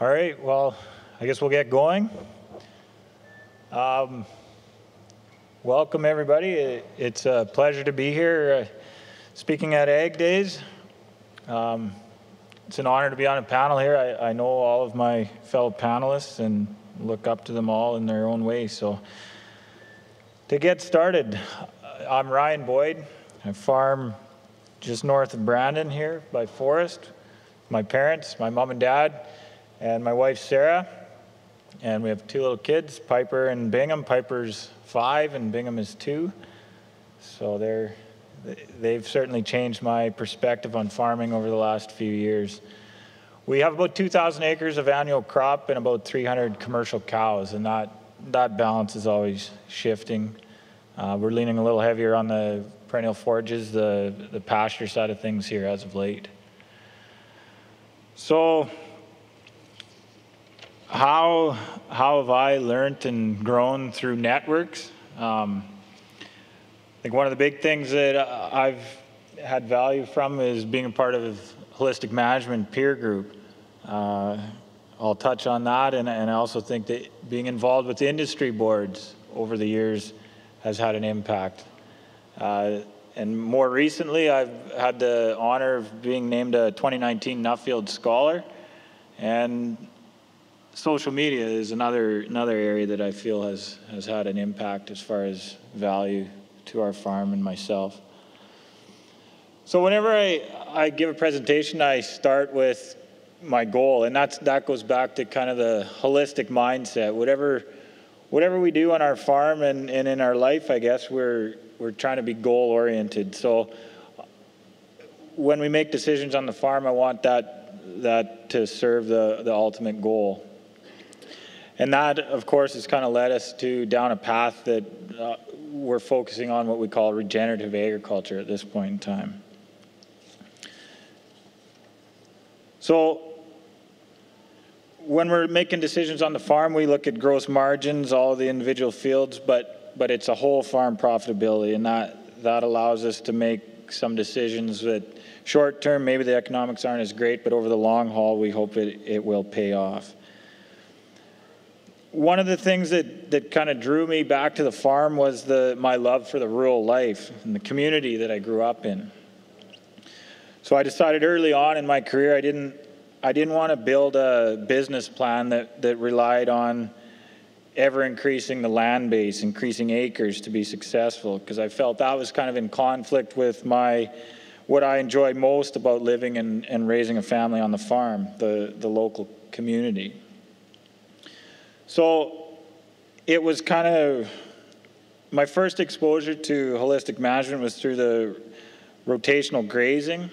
All right, well, I guess we'll get going. Welcome, everybody. It's a pleasure to be here speaking at Ag Days. It's an honor to be on a panel here. I know all of my fellow panelists and look up to them all in their own way. So to get started, I'm Ryan Boyd. I farm just north of Brandon here by Forest. My parents, my mom and dad, and my wife Sarah, and we have two little kids, Piper and Bingham. Piper's 5 and Bingham is 2. So they've certainly changed my perspective on farming over the last few years. We have about 2,000 acres of annual crop and about 300 commercial cows, and that balance is always shifting. We're leaning a little heavier on the perennial forages, the pasture side of things here as of late. So how have I learned and grown through networks? I think one of the big things that I've had value from is being a part of a holistic management peer group. I'll touch on that, and I also think that being involved with industry boards over the years has had an impact. And more recently, I've had the honor of being named a 2019 Nuffield Scholar, and social media is another area that I feel has had an impact as far as value to our farm and myself. So whenever I give a presentation, I start with my goal, and that goes back to kind of the holistic mindset. Whatever we do on our farm and in our life, I guess we're trying to be goal oriented. So when we make decisions on the farm, I want that to serve the ultimate goal. And that, of course, has kind of led us down a path that we're focusing on what we call regenerative agriculture at this point in time. So when we're making decisions on the farm, we look at gross margins, all the individual fields, but it's a whole farm profitability, and that allows us to make some decisions that short term, maybe the economics aren't as great, but over the long haul, we hope it will pay off. One of the things that kind of drew me back to the farm was my love for the rural life and the community that I grew up in. So I decided early on in my career I didn't want to build a business plan that relied on ever increasing the land base, increasing acres to be successful, because I felt that was kind of in conflict with what I enjoy most about living and raising a family on the farm, the local community. So it was kind of, my first exposure to holistic management was through the rotational grazing.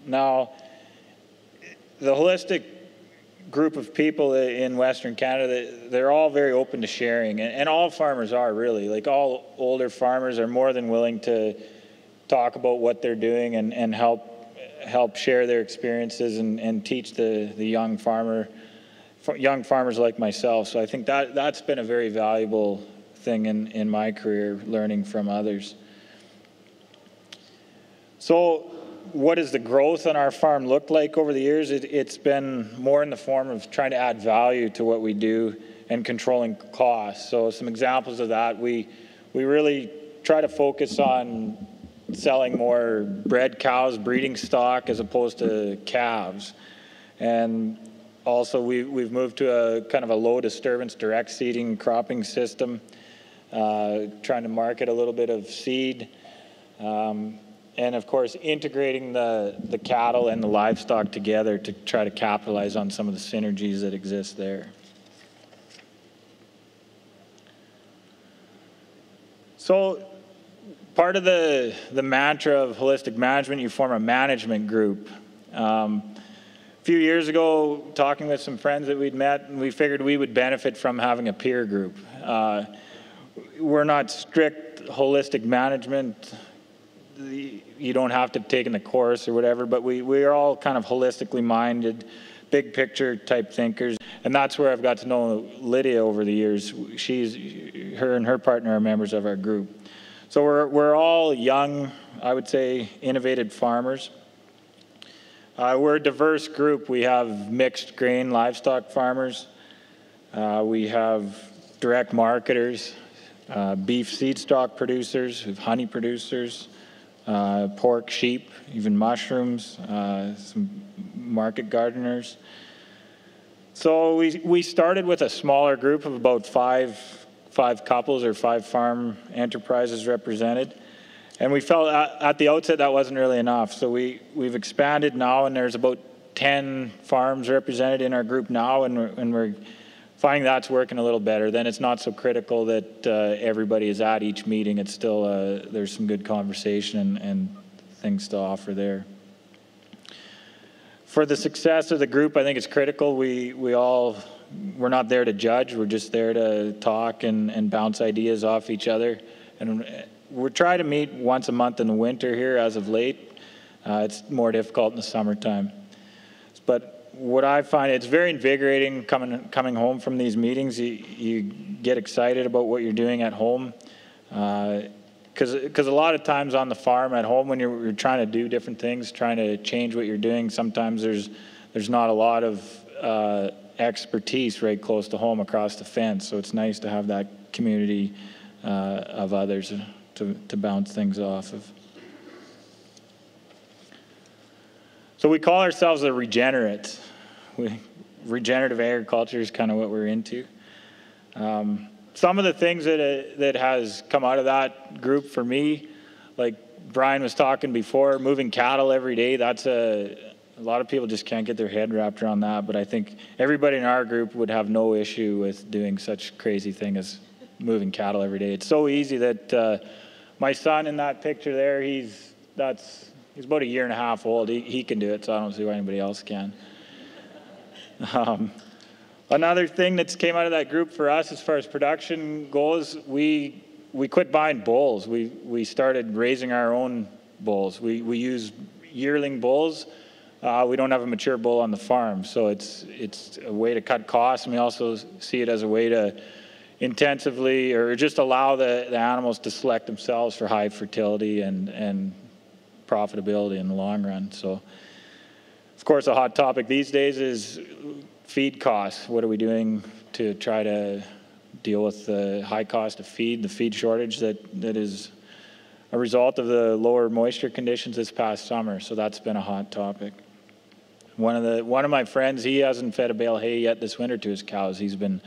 Now, the holistic group of people in Western Canada, they're all very open to sharing, and all farmers are really. Like, all older farmers are more than willing to talk about what they're doing and help share their experiences and teach the young farmers like myself. So I think that's been a very valuable thing in my career, learning from others. So what does the growth on our farm look like over the years? It's been more in the form of trying to add value to what we do and controlling costs. So some examples of that, we really try to focus on selling more bred cows, breeding stock, as opposed to calves. And also, we've moved to a kind of a low disturbance direct seeding cropping system, trying to market a little bit of seed, and of course integrating the cattle and the livestock together to try to capitalize on some of the synergies that exist there. So part of the mantra of holistic management, you form a management group. A few years ago, talking with some friends that we'd met, and we figured we would benefit from having a peer group. We're not strict holistic management. You don't have to have taken the course or whatever, but we are all kind of holistically minded, big picture type thinkers. And that's where I've got to know Lydia over the years. Her and her partner are members of our group. So we're all young, I would say, innovative farmers. We're a diverse group. We have mixed grain livestock farmers. We have direct marketers, beef seed stock producers, we have honey producers, pork, sheep, even mushrooms, some market gardeners. So we started with a smaller group of about five couples or 5 farm enterprises represented. And we felt at the outset that wasn't really enough. So we've expanded now, and there's about 10 farms represented in our group now, and we're finding that's working a little better. Then it's not so critical that everybody is at each meeting. It's still, there's some good conversation and things to offer there. For the success of the group, I think it's critical. We're not there to judge. We're just there to talk and bounce ideas off each other. And we're trying to meet once a month in the winter here as of late. It's more difficult in the summertime. But what I find, it's very invigorating coming home from these meetings. You get excited about what you're doing at home. Because a lot of times on the farm at home, when you're trying to do different things, trying to change what you're doing, sometimes there's not a lot of expertise right close to home across the fence. So it's nice to have that community of others to bounce things off of. So we call ourselves the regenerates. Regenerative agriculture is kind of what we're into. Some of the things that has come out of that group for me, like Brian was talking before, moving cattle every day, that's a lot of people just can't get their head wrapped around that, but I think everybody in our group would have no issue with doing such crazy thing as moving cattle every day. It's so easy that my son in that picture there, he's about 1.5 years old. He can do it, so I don't see why anybody else can. Another thing that's came out of that group for us as far as production goes, we quit buying bulls. We started raising our own bulls. We use yearling bulls. We don't have a mature bull on the farm, so it's a way to cut costs, and we also see it as a way to intensively or just allow the animals to select themselves for high fertility and profitability in the long run. So, of course, a hot topic these days is feed costs. What are we doing to try to deal with the high cost of feed, the feed shortage that is a result of the lower moisture conditions this past summer? So that's been a hot topic. One of my friends, he hasn't fed a bale of hay yet this winter to his cows. He's been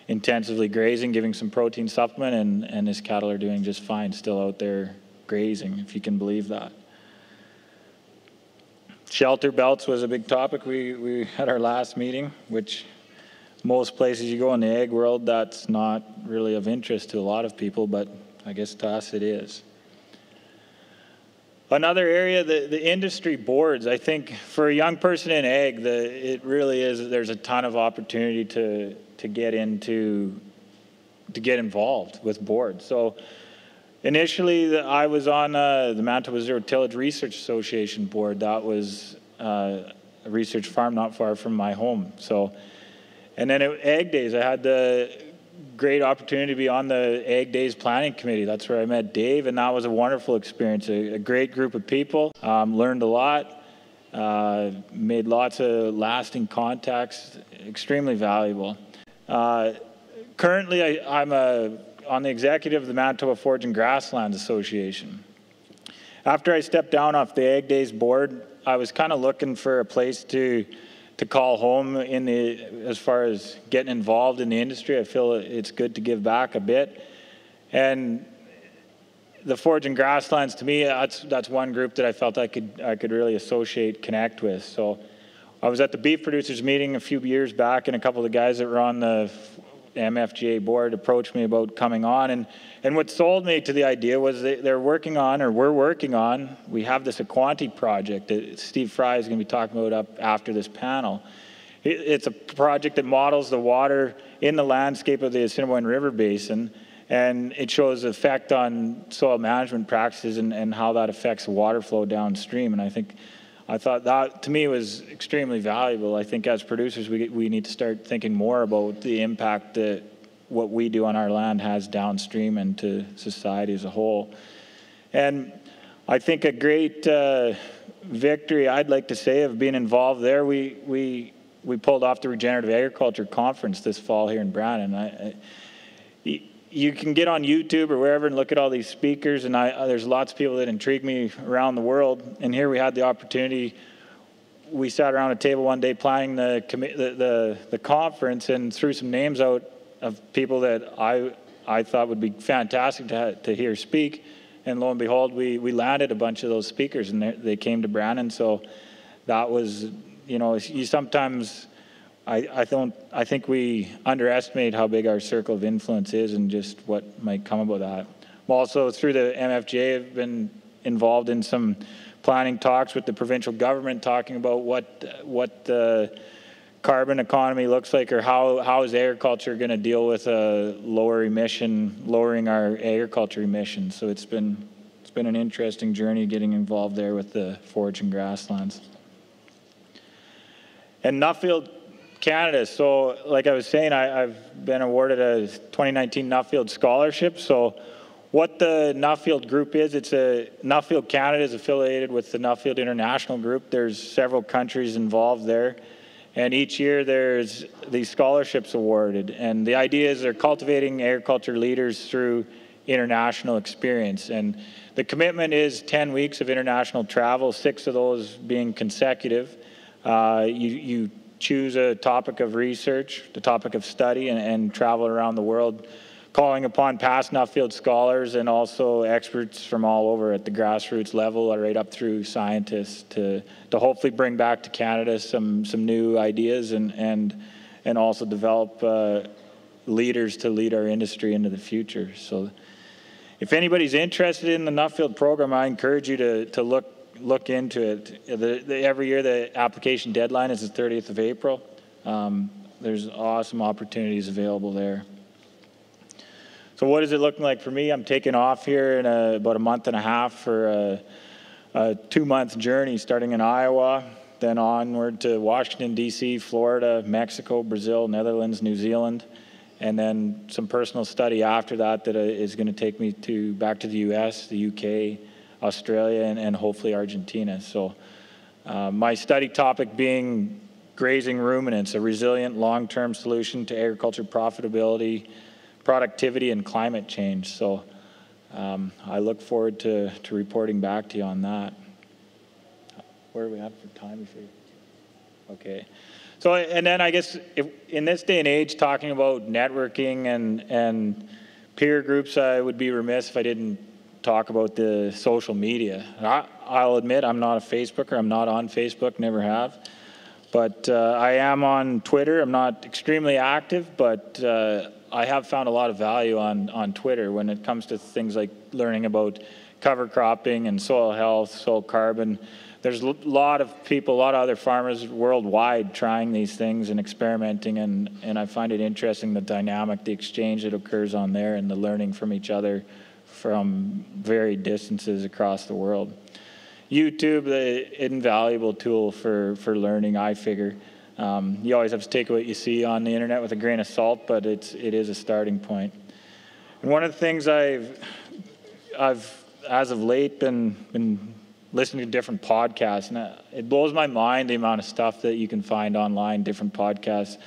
intensively grazing, giving some protein supplement, and his cattle are doing just fine, still out there grazing, if you can believe that. Shelter belts was a big topic. We had our last meeting, which most places you go in the ag world, that's not really of interest to a lot of people, but I guess to us it is. Another area, the industry boards. I think for a young person in ag, it really is, there's a ton of opportunity to get involved with boards. So initially, I was on the Manitoba Zero Tillage Research Association board. That was a research farm not far from my home. So, and then at Ag Days, I had the great opportunity to be on the Ag Days planning committee. That's where I met Dave, and that was a wonderful experience. A great group of people. Learned a lot. Made lots of lasting contacts. Extremely valuable. Currently, I'm on the executive of the Manitoba Forage and Grasslands Association. After I stepped down off the Ag Days board, I was kind of looking for a place to call home as far as getting involved in the industry. I feel it's good to give back a bit. And the Forage and Grasslands, to me, that's one group that I felt I could really connect with. So I was at the beef producers meeting a few years back, and a couple of the guys that were on the MFGA board approached me about coming on, and what sold me to the idea was we're working on, we have this Aquanti project that Steve Fry is going to be talking about up after this panel. It's a project that models the water in the landscape of the Assiniboine River Basin, and it shows the effect on soil management practices and how that affects the water flow downstream. And I thought that, to me, was extremely valuable. I think as producers, we need to start thinking more about the impact that what we do on our land has downstream and to society as a whole. And I think a great victory, I'd like to say, of being involved there, we pulled off the Regenerative Agriculture Conference this fall here in Brandon. You can get on YouTube or wherever and look at all these speakers, and there's lots of people that intrigue me around the world. And here we had the opportunity. We sat around a table one day planning the conference and threw some names out of people that I thought would be fantastic to hear speak. And lo and behold, we landed a bunch of those speakers, and they came to Brandon. So that was, you sometimes, I think we underestimate how big our circle of influence is and just what might come about that. Also, through the MFGA, I've been involved in some planning talks with the provincial government, talking about what the carbon economy looks like, or how is agriculture going to deal with lowering our agriculture emissions. So it's been an interesting journey getting involved there with the forage and grasslands. And Nuffield Canada, so like I was saying, I've been awarded a 2019 Nuffield Scholarship. So what the Nuffield Group is, Nuffield Canada is affiliated with the Nuffield International Group. There's several countries involved there. And each year there's these scholarships awarded. And the idea is they're cultivating agriculture leaders through international experience. And the commitment is 10 weeks of international travel, 6 of those being consecutive. You choose a topic of research, the topic of study, and travel around the world, calling upon past Nuffield scholars and also experts from all over at the grassroots level, right up through scientists, to hopefully bring back to Canada some new ideas and also develop leaders to lead our industry into the future. So if anybody's interested in the Nuffield program, I encourage you to look into it. Every year the application deadline is the 30th of April. There's awesome opportunities available there. So what is it looking like for me? I'm taking off here in about a month and a half for a 2-month journey, starting in Iowa, then onward to Washington, D.C., Florida, Mexico, Brazil, Netherlands, New Zealand, and then some personal study after that is going to take me back to the U.S., the U.K., Australia, and hopefully Argentina. So my study topic being grazing ruminants, a resilient long-term solution to agriculture profitability, productivity, and climate change. So I look forward to reporting back to you on that. Where are we at for time? Okay. So, and then I guess in this day and age, talking about networking and peer groups, I would be remiss if I didn't talk about the social media. I'll admit I'm not a Facebooker. I'm not on Facebook, never have. But I am on Twitter. I'm not extremely active, but I have found a lot of value on Twitter when it comes to things like learning about cover cropping and soil health, soil carbon. There's a lot of people, a lot of other farmers worldwide trying these things and experimenting, and I find it interesting, the dynamic, the exchange that occurs on there, and the learning from each other from varied distances across the world. YouTube, an invaluable tool for learning, I figure. You always have to take what you see on the internet with a grain of salt, but it is a starting point. And one of the things I've as of late been listening to different podcasts, and it blows my mind the amount of stuff that you can find online, different podcasts.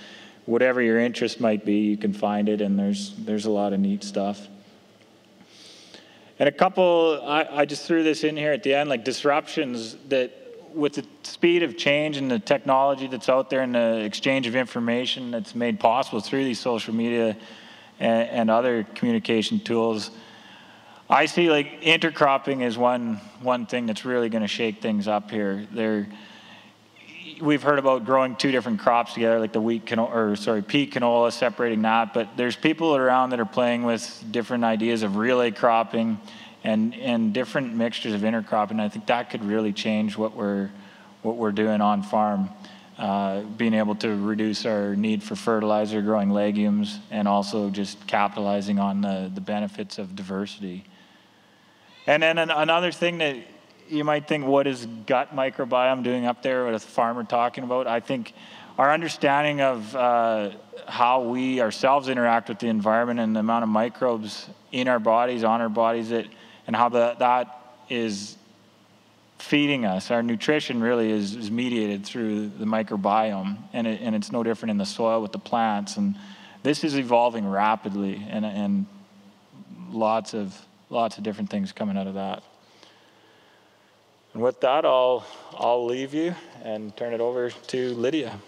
Whatever your interest might be, you can find it, and there's a lot of neat stuff. And a couple, I just threw this in here at the end, like disruptions that with the speed of change and the technology that's out there and the exchange of information that's made possible through these social media and other communication tools, I see like intercropping is one thing that's really going to shake things up here. We've heard about growing 2 different crops together, like the pea canola, separating that. But there's people around that are playing with different ideas of relay cropping and different mixtures of intercropping. I think that could really change what we're doing on farm, being able to reduce our need for fertilizer, growing legumes, and also just capitalizing on the benefits of diversity. And then another thing that you might think, what is gut microbiome doing up there with a farmer talking about? I think our understanding of how we ourselves interact with the environment and the amount of microbes in our bodies, on our bodies, and how that is feeding us. Our nutrition really is mediated through the microbiome, and it's no different in the soil with the plants. And this is evolving rapidly, and lots of different things coming out of that. And with that, I'll leave you and turn it over to Lydia.